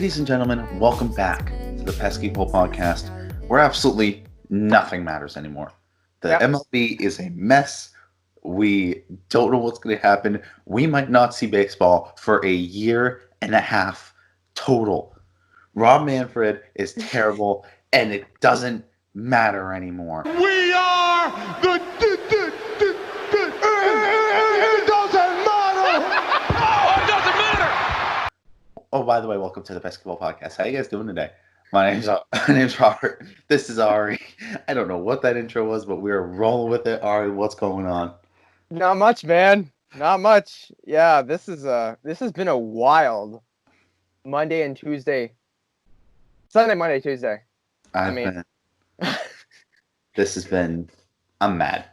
Ladies and gentlemen, welcome back to the Pesky podcast, where absolutely nothing matters anymore. The MLB is a mess. We don't know what's going to happen. We might not see baseball for a year and a half total. Rob Manfred is terrible, and it doesn't matter anymore. We are the. It doesn't matter. Oh, it doesn't matter. Oh, by the way, welcome to the Basketball Podcast. How you guys doing today? My name's Robert. This is Ari. I don't know what that intro was, but we're rolling with it. Ari, what's going on? Not much, man. Not much. Yeah, this has been a wild Monday and Tuesday. Sunday, Monday, Tuesday. This has been. I'm mad.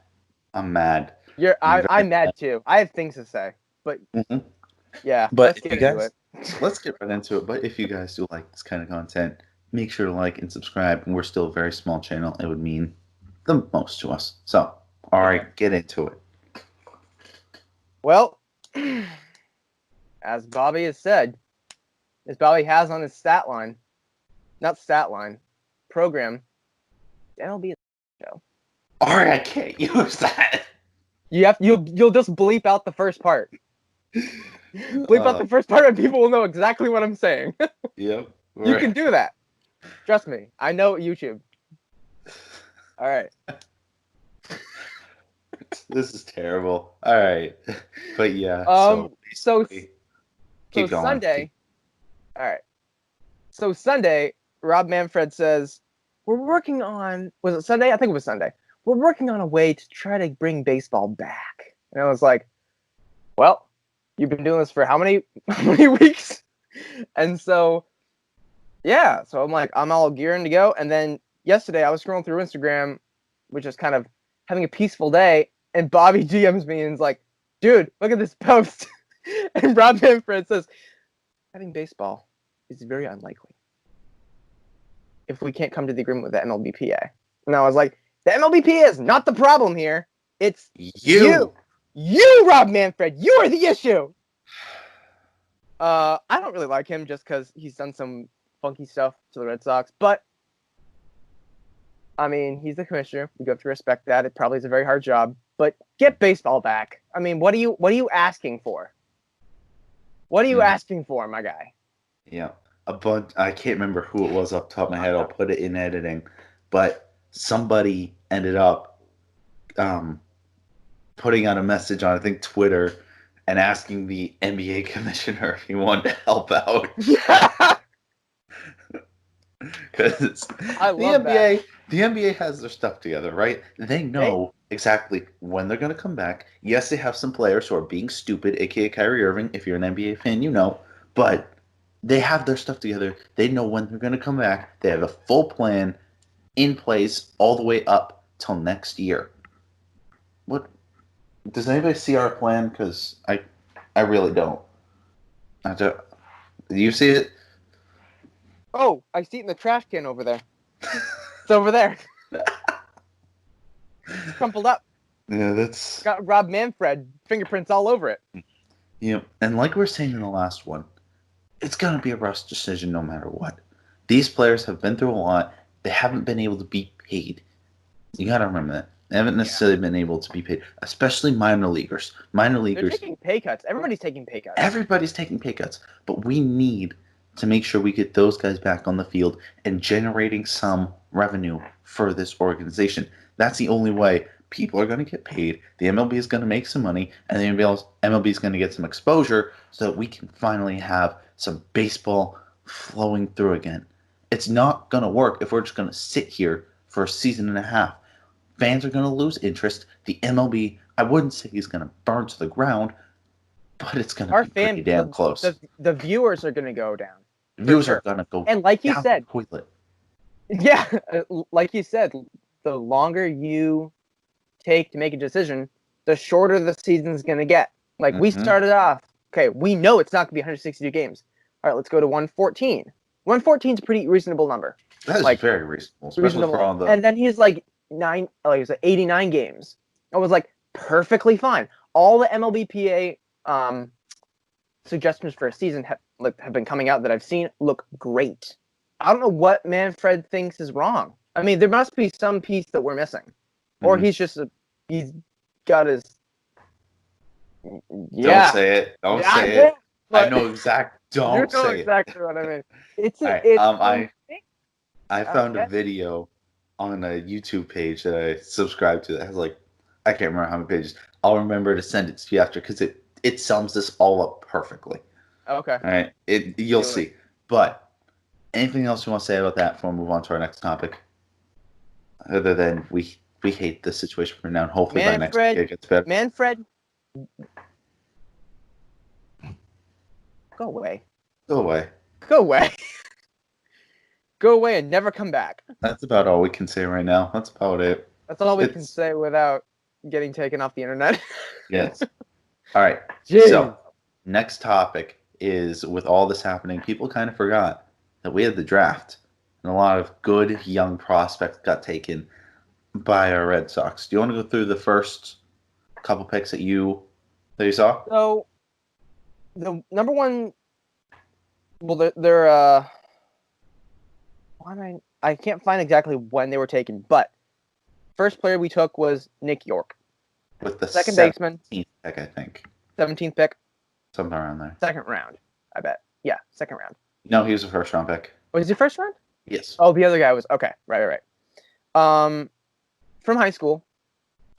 I'm mad. I'm mad too. I have things to say, but yeah. But let's get into it. Let's get right into it. But if you guys do like this kind of content, make sure to like and subscribe. And we're still a very small channel. It would mean the most to us. So, all right, get into it. Well, as Bobby has said, as Bobby has on his program, MLB is a show. All right, I can't use that. You'll just bleep out the first part. Bleep out the first part, and people will know exactly what I'm saying. Yep. You can do that. Trust me, I know YouTube. All right. This is terrible. All right, but yeah. So keep going. Sunday. All right. So Sunday, Rob Manfred says, "We're working on." Was it Sunday? I think it was Sunday. We're working on a way to try to bring baseball back. And I was like, "Well, you've been doing this for how many weeks?" And so, yeah. So I'm like, I'm all gearing to go. And then yesterday, I was scrolling through Instagram, which is kind of having a peaceful day. And Bobby GMs me and is like, "Dude, look at this post." And Rob Manfred says, "Having baseball is very unlikely if we can't come to the agreement with the MLBPA." And I was like, the MLBPA is not the problem here. It's you. You, Rob Manfred. You are the issue. I don't really like him just because he's done some funky stuff to the Red Sox. But, I mean, he's the commissioner. We have to respect that. It probably is a very hard job. But get baseball back. I mean, what are you asking for? What are you asking for, my guy? Yeah, a bunch. I can't remember who it was off the top of my head. I'll put it in editing, but somebody ended up putting out a message on, I think, Twitter, and asking the NBA commissioner if he wanted to help out. Because the NBA has their stuff together, right? They know exactly when they're going to come back. Yes, they have some players who are being stupid, aka Kyrie Irving. If you're an NBA fan, you know. But they have their stuff together. They know when they're going to come back. They have a full plan in place all the way up till next year. What? Does anybody see our plan? Because I really don't. Do you see it? Oh, I see it in the trash can over there. It's over there. It's crumpled up. Yeah, that's... Got Rob Manfred fingerprints all over it. Yeah, and like we were saying in the last one, it's going to be a rush decision no matter what. These players have been through a lot. They haven't been able to be paid. You got to remember that. They haven't necessarily been able to be paid, especially minor leaguers. They're taking pay cuts. Everybody's taking pay cuts. Everybody's taking pay cuts. But we need to make sure we get those guys back on the field and generating some revenue for this organization. That's the only way people are going to get paid. The MLB is going to make some money, and the MLB is going to get some exposure so that we can finally have some baseball flowing through again. It's not going to work if we're just going to sit here for a season and a half. Fans are going to lose interest. The MLB, I wouldn't say he's going to burn to the ground, but it's going to be pretty damn close. The viewers are going to go down. Viewers are going to go and like you down said, the toilet. Yeah, like you said, the longer you take to make a decision, the shorter the season's going to get. Like, we started off, okay, we know it's not going to be 162 games. All right, let's go to 114. 114 is a pretty reasonable number. That is very reasonable, especially for all the... And then he's like, he was like 89 games. I was like, perfectly fine. All the MLBPA suggestions for a season have been coming out that I've seen look great. I don't know what Manfred thinks is wrong. I mean, there must be some piece that we're missing, or Mhm. he's got his. Don't say it. Don't Yeah, say it. I but know exact. you Don't know say it. exactly what I mean. All right. I found a Okay. video on a YouTube page that I subscribe to that has like I can't remember how many pages. I'll remember to send it to you after because it sums this all up perfectly. Okay. All right. You'll Do it. see. But anything else you want to say about that before we move on to our next topic? Other than we hate this situation for now, and hopefully by next week it gets better. Manfred, go away. Go away. Go away. Go away and never come back. That's about all we can say right now. That's about it. That's all we can say without getting taken off the internet. Yes. All right. Jeez. So, next topic is with all this happening, people kind of forgot that we had the draft, and a lot of good young prospects got taken by our Red Sox. Do you want to go through the first couple picks that you saw? So, the number one. Well, they're I can't find exactly when they were taken, but first player we took was Nick York. With the second baseman. 17th pick, I think. 17th pick. Something around there. Second round, I bet. Yeah, second round. No, he was a first round pick. Was he first round? Yes. Oh, the other guy was okay. Right. From high school,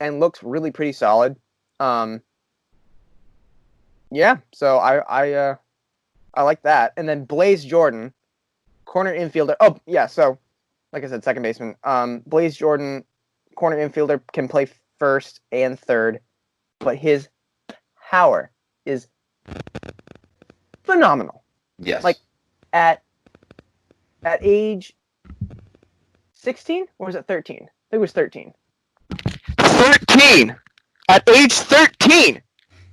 and looks really pretty solid. Yeah. So I like that. And then Blaze Jordan, corner infielder. Oh yeah. So, like I said, second baseman. Blaze Jordan, corner infielder, can play first and third, but his power is phenomenal. Yes. Like at age 16 or was it 13? I think it was 13. 13! At age 13,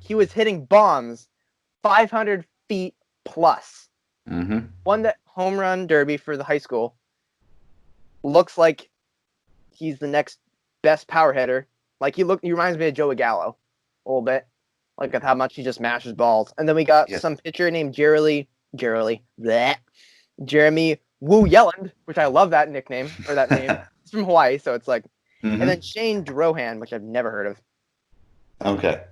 he was hitting bombs 500 feet plus. Mm-hmm. Won that home run derby for the high school. Looks like he's the next best power hitter. Like he reminds me of Joey Gallo a little bit. Like of how much he just mashes balls. And then we got some pitcher named Jeremy Wu Yelland, which I love that nickname or that name. It's from Hawaii, so it's like. Mm-hmm. And then Shane Drohan, which I've never heard of. Okay.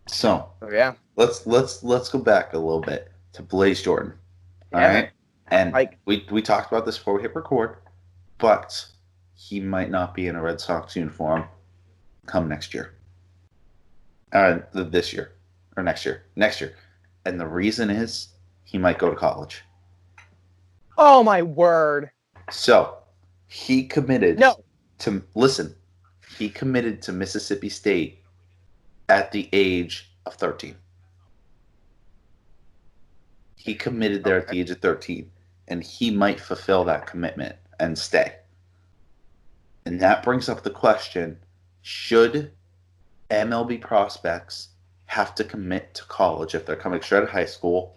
So yeah. Let's go back a little bit to Blaze Jordan. All right. And we talked about this before we hit record, but he might not be in a Red Sox uniform come next year. This year or next year. Next year. And the reason is he might go to college. Oh my word. So he committed he committed to Mississippi State at the age of 13. He committed there at the age of 13, and he might fulfill that commitment and stay. And that brings up the question, should MLB prospects have to commit to college if they're coming straight out of high school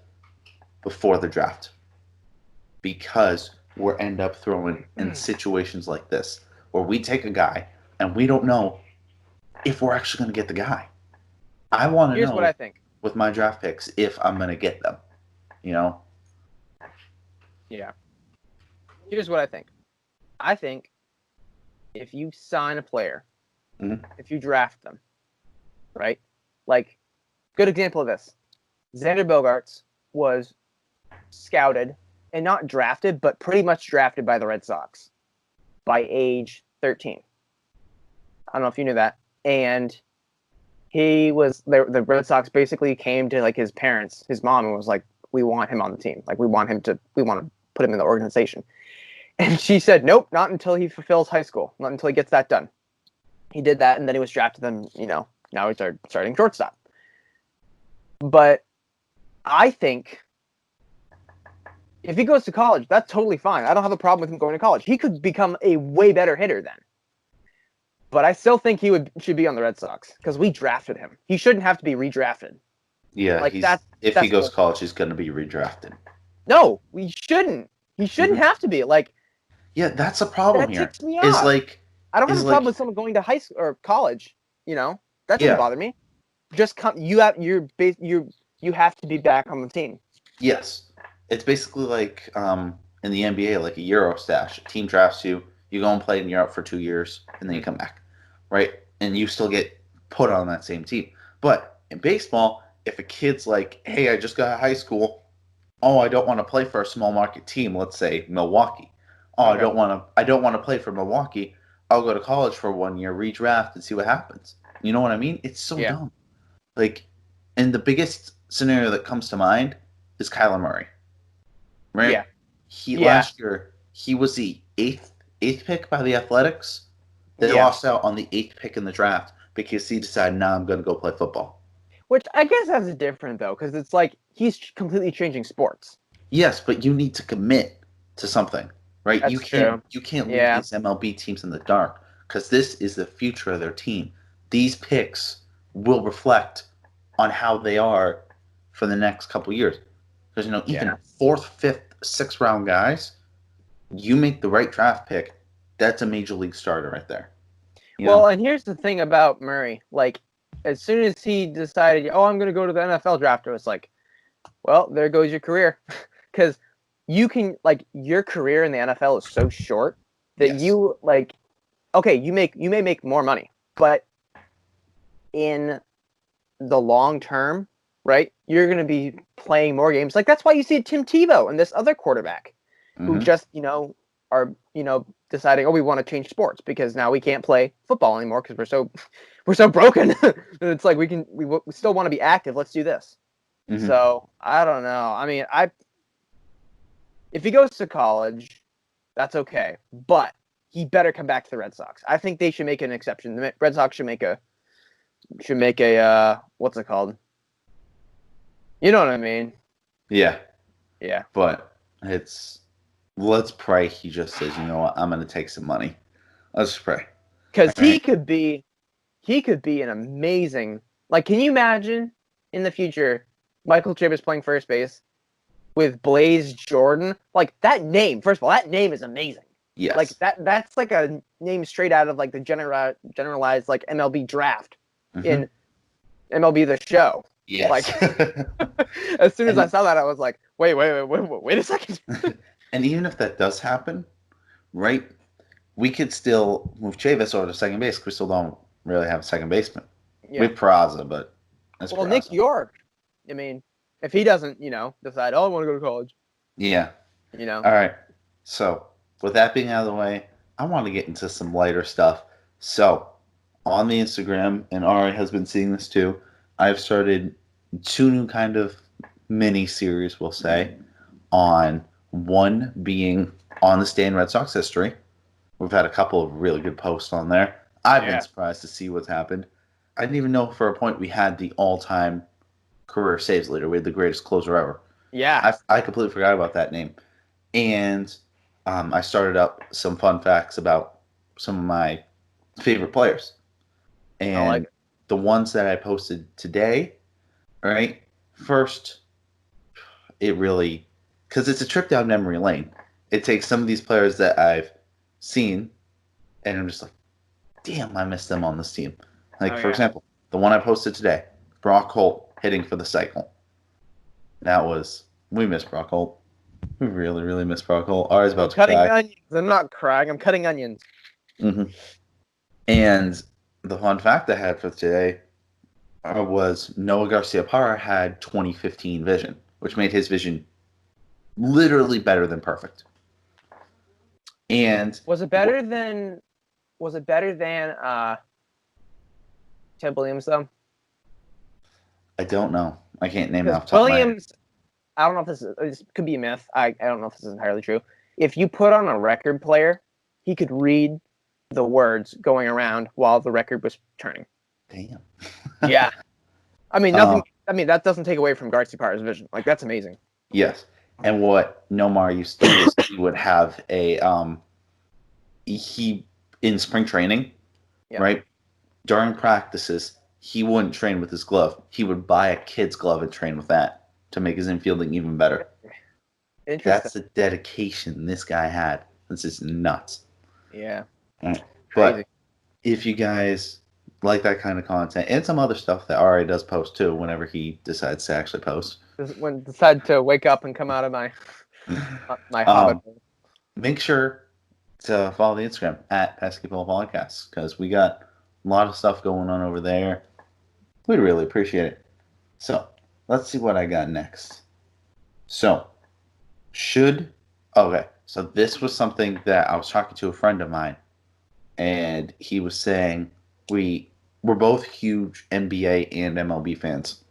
before the draft? Because we'll end up throwing in situations like this where we take a guy and we don't know if we're actually going to get the guy. I want to know. Here's what I think. With my draft picks, if I'm going to get them, you know? Yeah. Here's what I think. I think if you sign a player, if you draft them, right? Like, good example of this. Xander Bogaerts was scouted and not drafted, but pretty much drafted by the Red Sox by age 13. I don't know if you knew that. And he was the Red Sox basically came to like his parents, his mom, and was like, "We want him on the team. Like we want to put him in the organization." And she said, "Nope, not until he fulfills high school. Not until he gets that done." He did that, and then he was drafted. Then now he's starting shortstop. But I think if he goes to college, that's totally fine. I don't have a problem with him going to college. He could become a way better hitter then. But I still think he should be on the Red Sox because we drafted him. He shouldn't have to be redrafted. Yeah, like if he goes to college, he's going to be redrafted. No, we shouldn't. He shouldn't have to be. Like, yeah, that's a problem here. That ticks me off. Is like I don't have a problem with someone going to high school or college. That doesn't bother me. Just come. You have to be back on the team. Yes, It's basically like in the NBA, like a Euro stash. A team drafts you, you go and play in Europe for 2 years, and then you come back, right? And you still get put on that same team. But in baseball, if a kid's like, "Hey, I just got out of high school. Oh, I don't want to play for a small market team. Let's say Milwaukee. Oh, I Okay. don't want to. I don't want to play for Milwaukee. I'll go to college for 1 year, redraft, and see what happens." You know what I mean? It's so Yeah. dumb. Like, and the biggest scenario that comes to mind is Kyler Murray, right? Yeah. He Yeah. last year he was the eighth pick by the Athletics. They Yeah. lost out on the eighth pick in the draft because he decided, "Nah, I'm going to go play football." Which I guess that's different though, because it's like he's completely changing sports. Yes, but you need to commit to something, right? That's true. You can't leave Yeah. these MLB teams in the dark because this is the future of their team. These picks will reflect on how they are for the next couple years. Because even Yeah. fourth, fifth, sixth round guys, you make the right draft pick, that's a major league starter right there. You Well, know? and here's the thing about Murray. Like, as soon as he decided, oh, I'm going to go to the NFL draft, it was like, well, there goes your career. Because you can, like, your career in the NFL is so short that Yes. you, like, okay, you may make more money, but in the long term, right, you're going to be playing more games. Like, that's why you see Tim Tebow and this other quarterback who Hmm. just, are, deciding, oh, we want to change sports because now we can't play football anymore because we're so broken. It's like we still want to be active. Let's do this. Hmm. So I don't know. I mean, if he goes to college, that's okay, but he better come back to the Red Sox. I think they should make an exception. The Red Sox should make a what's it called? You know what I mean? Yeah, Yeah. but let's pray he just says, "You know what, I'm going to take some money." Let's pray. Because All right. he could be an amazing. Like, can you imagine in the future Michael Chambers playing first base with Blaze Jordan? Like, that name. First of all, that name is amazing. Yes. Like that's like a name straight out of like the generalized like MLB draft Mhm. in MLB The Show. Yes. Like, as soon as I saw that, I was like, wait a second. And even if that does happen, right, we could still move Chavis over to second base. We still don't really have a second baseman. We Yeah. have Peraza, but that's Well, Peraza. Nick York. I mean, if he doesn't, decide, oh, I want to go to college. Yeah. All right. So, with that being out of the way, I want to get into some lighter stuff. So, on the Instagram, and Ari has been seeing this too, I've started 2 new kind of mini series, we'll say, on one being on the Stand Red Sox history. We've had a couple of really good posts on there. I've been surprised to see what's happened. I didn't even know for a point we had the all-time career saves leader. We had the greatest closer ever. Yeah. I completely forgot about that name. And I started up some fun facts about some of my favorite players. And I like it. the ones that I posted today, right? First, it really, because it's a trip down memory lane. It takes some of these players that I've seen, and I'm just like, damn, I missed them on this team. Like, for example, the one I posted today, Brock Holt hitting for the cycle. We missed Brock Holt. We really, really missed Brock Holt. Ari's about to Cutting cry. onions. I'm not crying. I'm cutting onions. Mm-hmm. And the fun fact I had for today was Noah Garcia-Parra had 2015 vision, which made his vision literally better than perfect. And Was it better than Ted Williams though? I don't know. I can't name it off the top Williams, I don't know if this could be a myth. I don't know if this is entirely true. If you put on a record player, he could read the words going around while the record was turning. of my head. Yeah. I mean, nothing. I mean, that doesn't take away from Garcia-Parra's vision. Like, that's amazing. Yes. And what Nomar used to do is he would have he in spring training, right? During practices, he wouldn't train with his glove. He would buy a kid's glove and train with that to make his infielding even better. Interesting. That's the dedication this guy had. This is nuts. Yeah. But if you guys like that kind of content and some other stuff that Ari does post too whenever he decides to actually post. When decide to wake up and come out of my hobbit. Make sure to follow the Instagram at Pesky Podcast because we got a lot of stuff going on over there. We'd really appreciate it. So let's see what I got next. So so this was something that I was talking to a friend of mine, and he was saying we're both huge NBA and MLB fans.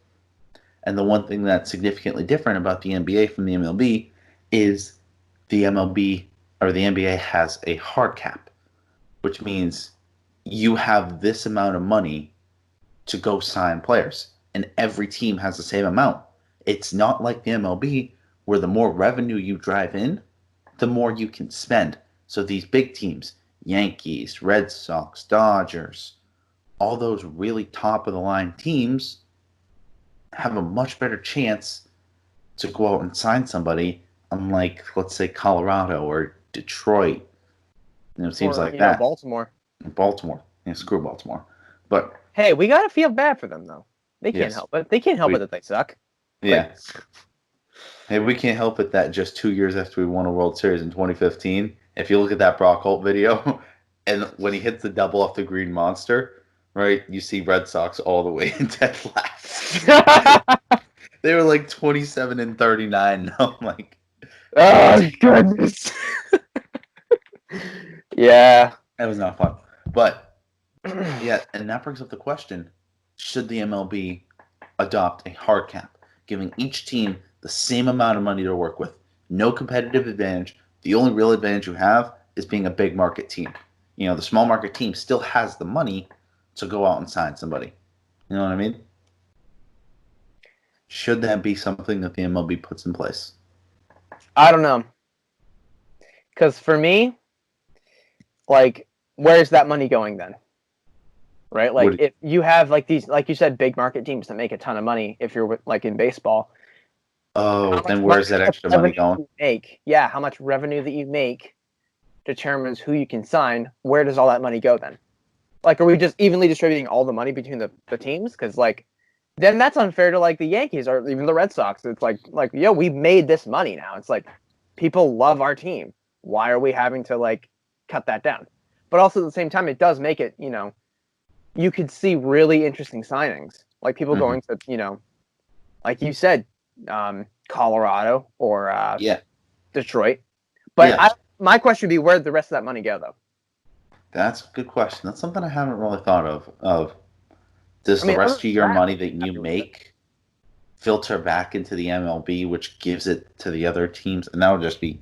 And the one thing that's significantly different about the NBA from the MLB is the MLB or the NBA has a hard cap, which means you have this amount of money to go sign players, and every team has the same amount. It's not like the MLB where the more revenue you drive in, the more you can spend. So these big teams, Yankees, Red Sox, Dodgers, all those really top of the line teams have a much better chance to go out and sign somebody, unlike, let's say, Colorado or Detroit. It seems like that. Baltimore. Yeah, screw Baltimore. But hey, we gotta feel bad for them though. They can't Yes. help it. They can't help it that they suck. yeah. Hey, we can't help it that just 2 years after we won a World Series in 2015, if you look at that Brock Holt video, and when he hits the double off the Green Monster, right, you see Red Sox all the way in dead last. They were like 27 and 39. I'm like, Oh goodness. Yeah. that was not fun. But yeah, and that brings up the question: should the MLB adopt a hard cap, giving each team the same amount of money to work with? No competitive advantage. The only real advantage you have is being a big market team. You know, the small market team still has the money to go out and sign somebody. You know what I mean? Should that be something that the MLB puts in place? I don't know. Because for me, like, where's that money going then? Right? Like, if you have, like, these, like you said, big market teams that make a ton of money, if you're, like, in baseball. Oh, then where's that extra money going? How much revenue that you make determines who you can sign. Where does all that money go then? Like, are we just evenly distributing all the money between the teams? Because, like, then that's unfair to, like, the Yankees or even the Red Sox. It's like, we made this money now. It's like, people love our team. Why are we having to, like, cut that down? But also at the same time, it does make it, you could see really interesting signings. Like, people going to, like you said, Colorado or Detroit. But my question would be, where'd the rest of that money go, though? That's a good question. That's something I haven't really thought of. Does the rest of your money that you make filter back into the MLB, which gives it to the other teams? And that would just be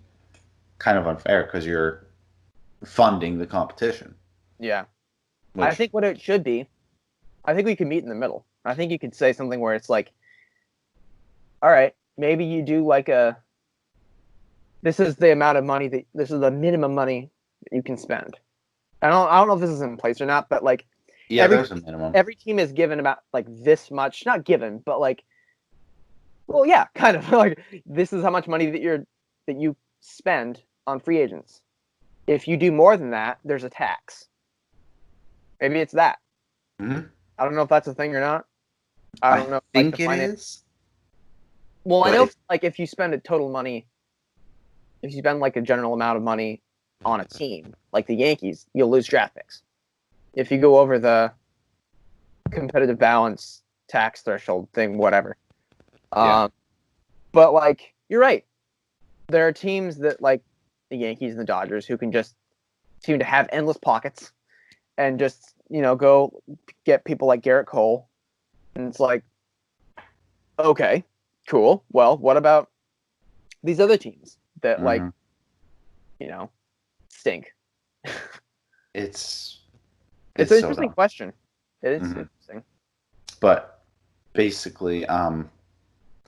kind of unfair because you're funding the competition. Yeah. I think what it should be, I think we could meet in the middle. I think you could say something where it's like, all right, maybe you do like this is the amount of money this is the minimum money that you can spend. I don't know if this is in place or not, but like, there's a minimum. Every team is given about like this much, not given, but like, well, yeah, kind of like this is how much money that you spend on free agents. If you do more than that, there's a tax. Maybe it's that. Mm-hmm. I don't know if that's a thing or not. I don't know. I think it is. Well, I know like if you spend a total money, if you spend like a general amount of money on a team, like the Yankees, you'll lose draft picks. If you go over the competitive balance tax threshold thing, whatever. But like, you're right. There are teams that like the Yankees and the Dodgers who can just seem to have endless pockets and just, go get people like Garrett Cole. And it's like, okay, cool. Well, what about these other teams that like, stink? It's an interesting question. It is interesting. But basically,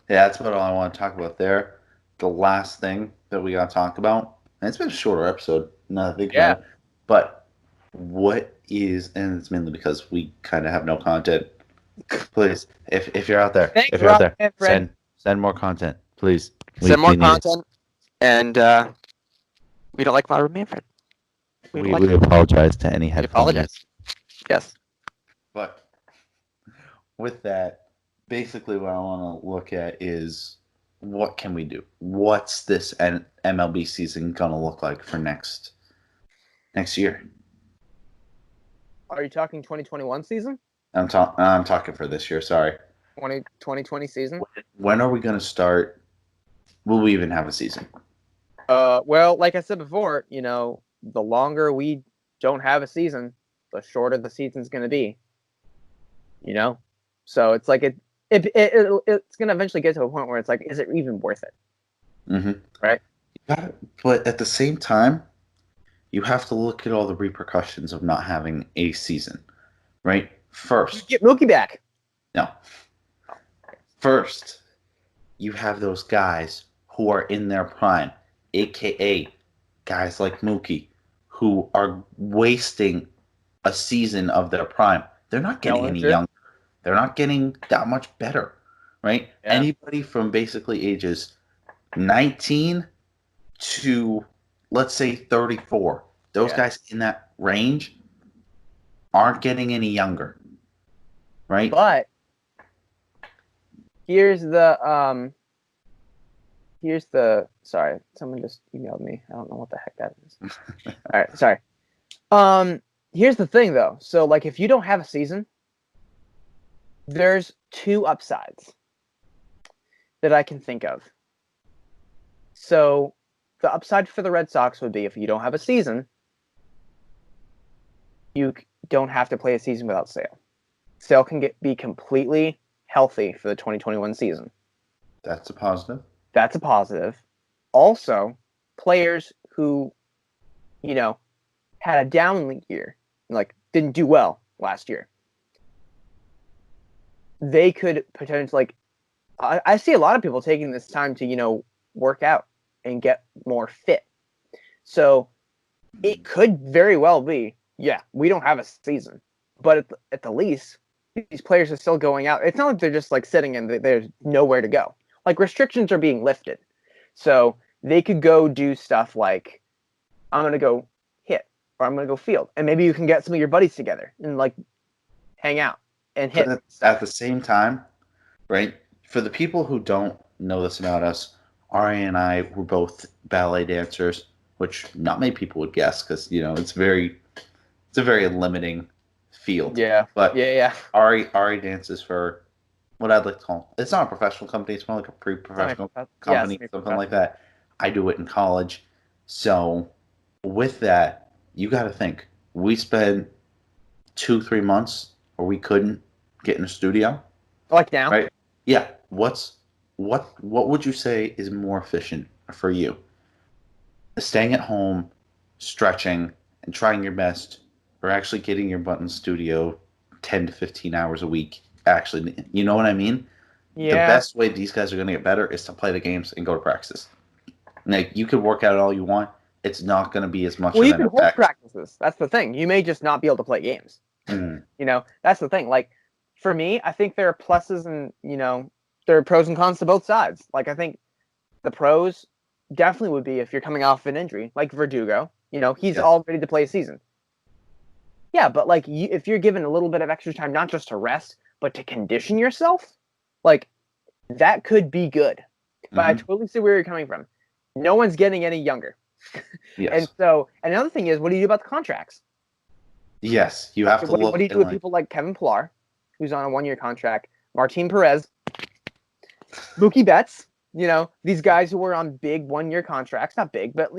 that's about all I want to talk about there. The last thing that we got to talk about, and it's been a shorter episode, now that I think about it, but what is, and it's mainly because we kind of have no content. Please, if you're out there, send more content, please. Send more content, and we don't like Robert Manfred. We apologize to any headphone. Yes. with that, basically what I want to look at is what can we do? What's this MLB season gonna look like for next year? Are you talking 2021 season? I'm talking for this year. Sorry. 2020 season? When are we gonna start? Will we even have a season? Well, like I said before, the longer we don't have a season, the shorter the season's going to be. So it's like it's going to eventually get to a point where it's like, is it even worth it? Mm-hmm. Right. But at the same time, you have to look at all the repercussions of not having a season, right? First, Get Mookie back. no. First, you have those guys who are in their prime, aka guys like Mookie, who are wasting a season of their prime. They're not getting any younger. They're not getting that much better, right? Yeah. Anybody from basically ages 19 to, let's say, 34, those guys in that range aren't getting any younger, right? But here's the sorry, someone just emailed me. I don't know what the heck that is. All right, sorry. Here's the thing though. So like if you don't have a season, there's two upsides that I can think of. So the upside for the Red Sox would be if you don't have a season, you don't have to play a season without Sale. Sale can be completely healthy for the 2021 season. That's a positive. That's a positive. Also, players who, had a down year, like didn't do well last year, they could potentially, I see a lot of people taking this time to, work out and get more fit. So it could very well be, we don't have a season, but at the least, these players are still going out. It's not like they're just like sitting and there's nowhere to go. Like restrictions are being lifted. So they could go do stuff like, I'm going to go hit or I'm going to go field. And maybe you can get some of your buddies together and like hang out and hit. But at the same time, right? For the people who don't know this about us, Ari and I were both ballet dancers, which not many people would guess because, it's a very limiting field. Yeah. But yeah. Ari dances for what I'd like to call, it's not a professional company, it's more like a pre-professional company, something like that. I do it in college. So with that, you got to think, we spent 2-3 months where we couldn't get in a studio. Like now? Right? Yeah. What would you say is more efficient for you? Staying at home, stretching, and trying your best, or actually getting your butt in the studio 10 to 15 hours a week? Actually, you know what I mean? Yeah. The best way these guys are going to get better is to play the games and go to practice. Like, you could work out all you want. It's not going to be as much of an effect. Well, you can hold practices. That's the thing. You may just not be able to play games. Mm-hmm. That's the thing. Like, for me, I think there are pluses and, there are pros and cons to both sides. Like, I think the pros definitely would be if you're coming off an injury, like Verdugo. He's all ready to play a season. Yeah, but, like, if you're given a little bit of extra time, not just to rest, but to condition yourself, like, that could be good. But I totally see where you're coming from. No one's getting any younger. Yes. And so, another thing is, what do you do about the contracts? Yes, you have to look. What do you do with people like Kevin Pillar, who's on a 1-year contract, Martin Perez, Mookie Betts, these guys who were on big 1-year contracts, not big, but,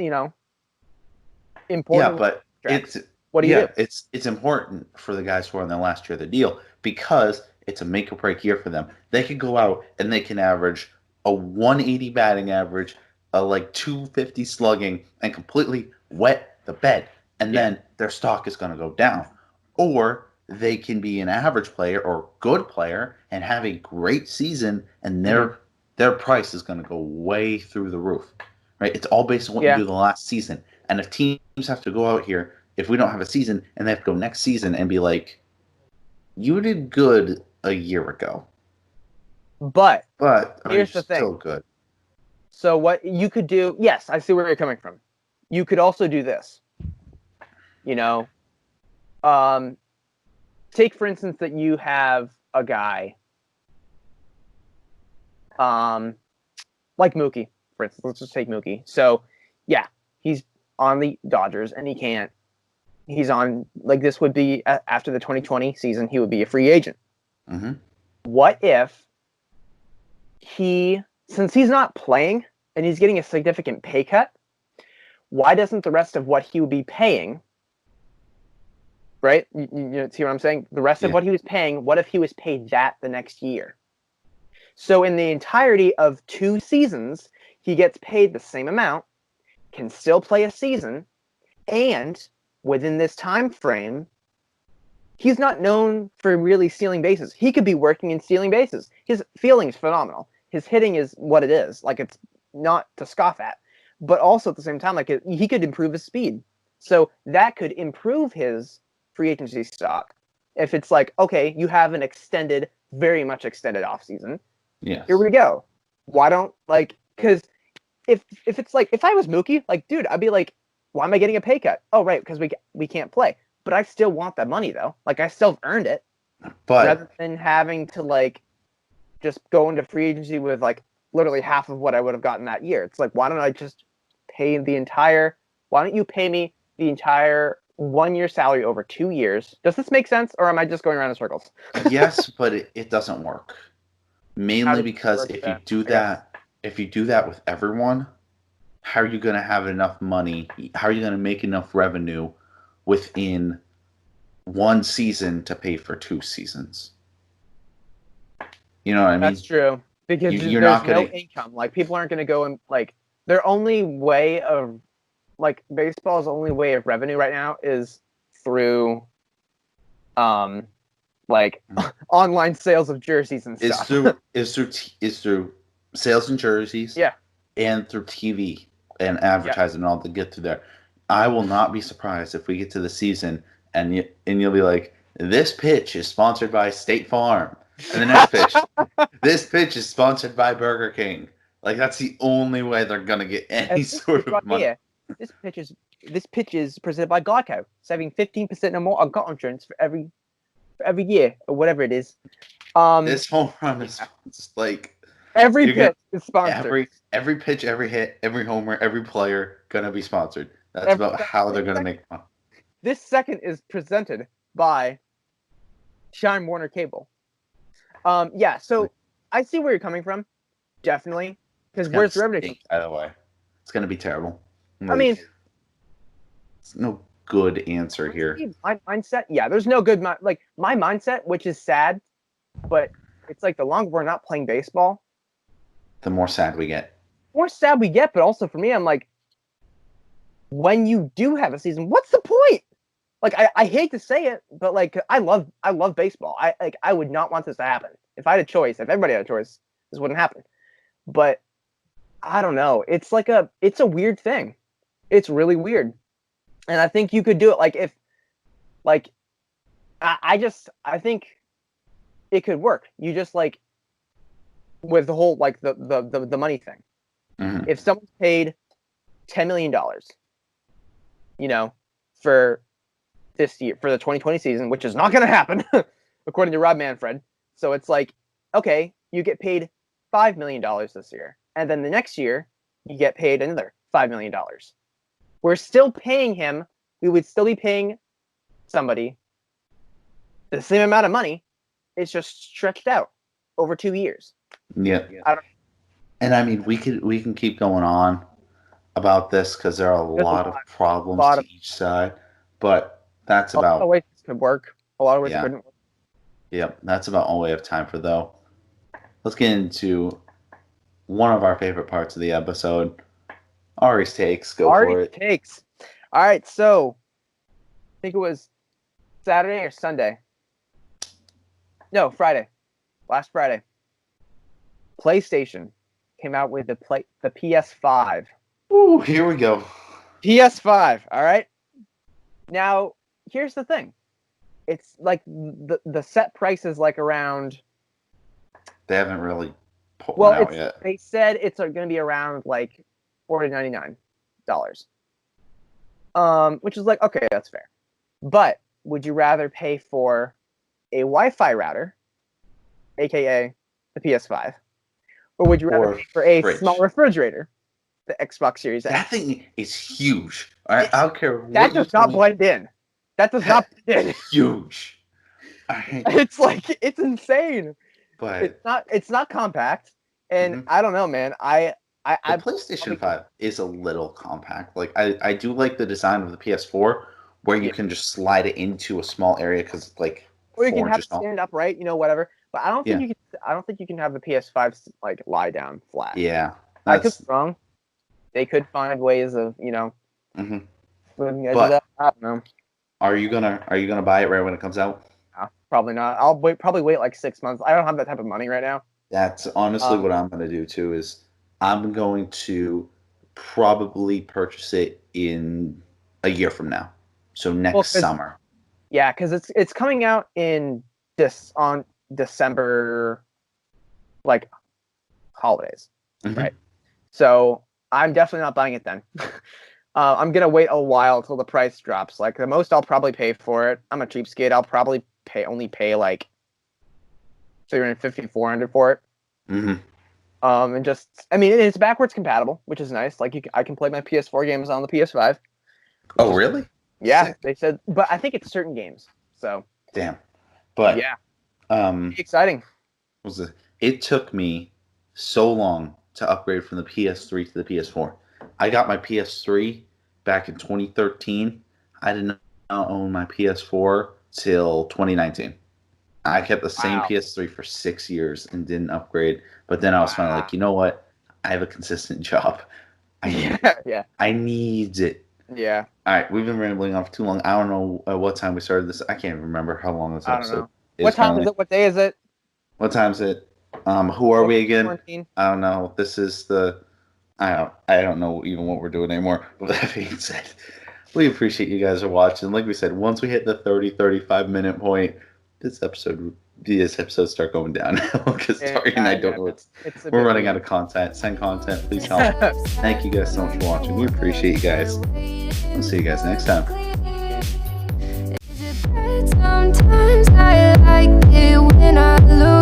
important. Yeah, but contracts. What do you do? It's important for the guys who are on their last year of the deal because it's a make or break year for them. They can go out and they can average a 180 batting average, a like 250 slugging, and completely wet the bed. And then their stock is going to go down. Or they can be an average player or good player and have a great season, and their price is going to go way through the roof. Right? It's all based on what you do the last season. And if teams have to go out here, if we don't have a season, and they have to go next season and be like, you did good a year ago. But here's the thing. Still good. So what you could do, yes, I see where you're coming from. You could also do this. Take, for instance, that you have a guy, like Mookie, for instance. Let's just take Mookie. So, yeah, he's on the Dodgers, and he can't. He's on, like, this would be after the 2020 season. He would be a free agent. Mm-hmm. What if since he's not playing and he's getting a significant pay cut, why doesn't the rest of what he would be paying, right? You see what I'm saying? The rest of what he was paying, what if he was paid that the next year? So in the entirety of 2 seasons, he gets paid the same amount, can still play a season, and within this time frame, he's not known for really stealing bases. He could be working in stealing bases. His fielding is phenomenal. His hitting is what it is. Like, it's not to scoff at. But also at the same time, like, he could improve his speed. So that could improve his free agency stock. If it's like, okay, you have an extended, very much extended offseason. Yeah. Here we go. Why don't, like, because if it's like, if I was Mookie, like, dude, I'd be like, why am I getting a pay cut? Oh, right, because we can't play. But I still want that money, though. Like, I still have earned it. But rather than having to, like, just go into free agency with, like, literally half of what I would have gotten that year. It's like, why don't you pay me the entire 1-year salary over 2 years? Does this make sense, or am I just going around in circles? yes, but it doesn't work. Mainly because if you do that with everyone, how are you going to have enough money? How are you going to make enough revenue within 1 season to pay for 2 seasons? You know what I mean? That's true. Because You're there's not gonna... no income. Like, people aren't going to go and, like, their only way of, like, baseball's only way of revenue right now is through, like, online sales of jerseys and stuff. It's through sales and jerseys. Yeah. And through TV and advertising and all to get through there. I will not be surprised if we get to the season and you'll be like, this pitch is sponsored by State Farm. And the next pitch, this pitch is sponsored by Burger King. Like, that's the only way they're gonna get any sort of money. Here, this pitch is presented by Geico, saving 15% or more on car insurance for every year or whatever it is. This home run is just like every pitch is sponsored. Every pitch, every hit, every homer, every player gonna be sponsored. That's about how they're gonna make money. This second is presented by Time Warner Cable. Yeah, so I see where you're coming from, definitely. Because where's the revenue? By the way, it's gonna be terrible. Like, I mean, it's no good answer here. My mindset, yeah, there's no good like my mindset, which is sad, but it's like the longer we're not playing baseball, the more sad we get. But also for me, I'm like, when you do have a season, what's the point? Like, I hate to say it, but like, I love baseball. I would not want this to happen. If I had a choice, if everybody had a choice, this wouldn't happen. But I don't know. It's a weird thing. It's really weird. And I think you could do it I think it could work. You just, like, with the whole, like, the money thing. Mm-hmm. If someone's paid $10 million, for this year, for the 2020 season, which is not going to happen, according to Rob Manfred. So it's like, okay, you get paid $5 million this year. And then the next year, you get paid another $5 million. We're still paying him. We would still be paying somebody the same amount of money. It's just stretched out over 2 years. Yeah. And I mean, we can keep going on about this because there are a lot of problems to each side, but that's about... A lot of ways this could work. A lot of ways it couldn't work. Yep, that's about all we have time for, though. Let's get into one of our favorite parts of the episode. Ari's takes. Go for it. Ari's takes. All right, so I think it was Saturday or Sunday. No, Friday. Last Friday. PlayStation came out with the PS5. Ooh, here we go. PS5, all right? Now, here's the thing. It's like the set price is like around... They haven't really put one out yet. They said it's going to be around like $40-$99. Which is like, okay, that's fair. But would you rather pay for a Wi-Fi router aka the PS5? Or would you rather Or pay for a fridge. small refrigerator, the Xbox Series X? That thing is huge. I don't care what That you does tell not me. blend in. That does not blend in. Huge. I, It's like it's insane. but It's not compact, and Mhm. I don't know, man. the I PlayStation 5 is a little compact. Like I do like the design of the PS4 where you Yeah. can just slide it into a small area because it's like or you can 4 have inches it tall. stand upright, whatever. But I don't think Yeah. you can. I don't think you can have the PS5 like lie down flat. Yeah. I could That's be wrong. They could find ways of mhm. moving the edge of But that. I don't know. are you gonna buy it right when it comes out? No, probably not. I'll probably wait like 6 months. I don't have that type of money right now. That's honestly Um, what I'm gonna do too. Is I'm going to probably purchase it in a year from now, so well, next summer. yeah, because it's coming out in on December, like holidays, Mhm. right? So I'm definitely not buying it then. I'm gonna wait a while till the price drops. Like the most I'll probably pay for it. I'm a cheapskate. I'll probably only pay like 350, 400 for it. Mhm. And just I mean it's backwards compatible, which is nice. Like I can play my PS4 games on the PS5. Oh, really? Yeah, Sick. they said, but I think it's certain games. So Damn. But yeah, um, exciting. was it took me so long to upgrade from the PS3 to the PS4. I got my PS3 back in 2013. I did not own my PS4 till 2019. I kept the same Wow. PS3 for 6 years and didn't upgrade. But then I was finally like, you know what? I have a consistent job. Yeah. I need it. Yeah. All right, we've been rambling on for too long. I don't know what time we started this. I can't even remember how long this I don't episode know. is. What time Currently. is it? What day is it? What time is it? Who are we again? Quarantine. I don't know. This is the. I don't know even what we're doing anymore. But that being said, we appreciate you guys are watching. Like we said, once we hit the 35-minute point, these episodes start going down because Tori and I don't know what's. It's a We're bit running out weird. of content. Send content, please help. Thank you guys so much for watching. We appreciate you guys. We'll see you guys next time. Sometimes I like it when I lose.